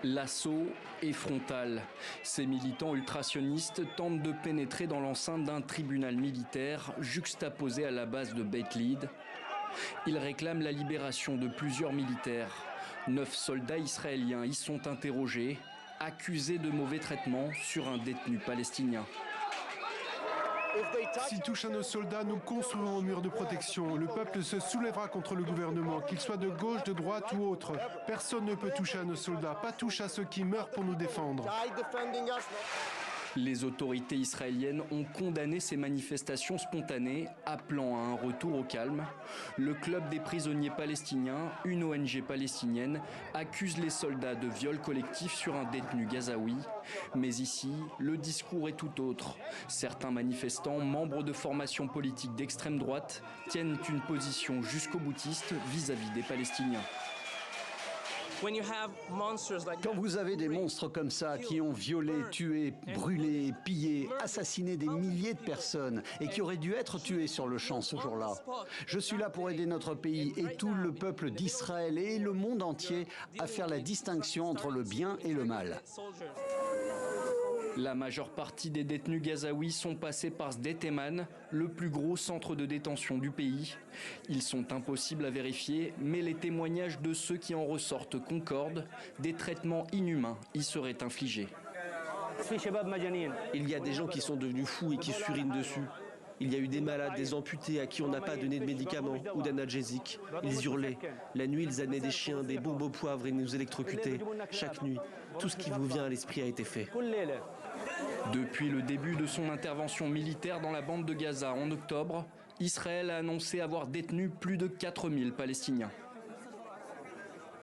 L'assaut est frontal. Ces militants ultrasionistes tentent de pénétrer dans l'enceinte d'un tribunal militaire juxtaposé à la base de Beit Lid. Ils réclament la libération de plusieurs militaires. 9 soldats israéliens y sont interrogés, accusés de mauvais traitements sur un détenu palestinien. S'ils touchent à nos soldats, nous construirons un mur de protection. Le peuple se soulèvera contre le gouvernement, qu'il soit de gauche, de droite ou autre. Personne ne peut toucher à nos soldats, pas touche à ceux qui meurent pour nous défendre. Les autorités israéliennes ont condamné ces manifestations spontanées, appelant à un retour au calme. Le Club des prisonniers palestiniens, une ONG palestinienne, accuse les soldats de viol collectif sur un détenu gazaoui. Mais ici, le discours est tout autre. Certains manifestants, membres de formations politiques d'extrême droite, tiennent une position jusqu'au boutiste vis-à-vis des Palestiniens. Quand vous avez des monstres comme ça qui ont violé, tué, brûlé, pillé, assassiné des milliers de personnes et qui auraient dû être tués sur le champ ce jour-là, je suis là pour aider notre pays et tout le peuple d'Israël et le monde entier à faire la distinction entre le bien et le mal. La majeure partie des détenus gazaouis sont passés par Sde Eman, le plus gros centre de détention du pays. Ils sont impossibles à vérifier, mais les témoignages de ceux qui en ressortent concordent. Des traitements inhumains y seraient infligés. Il y a des gens qui sont devenus fous et qui surinent dessus. Il y a eu des malades, des amputés à qui on n'a pas donné de médicaments ou d'analgésiques. Ils hurlaient. La nuit, ils amenaient des chiens, des bombes au poivre et nous électrocutaient. Chaque nuit, tout ce qui vous vient à l'esprit a été fait. Depuis le début de son intervention militaire dans la bande de Gaza en octobre, Israël a annoncé avoir détenu plus de 4000 Palestiniens.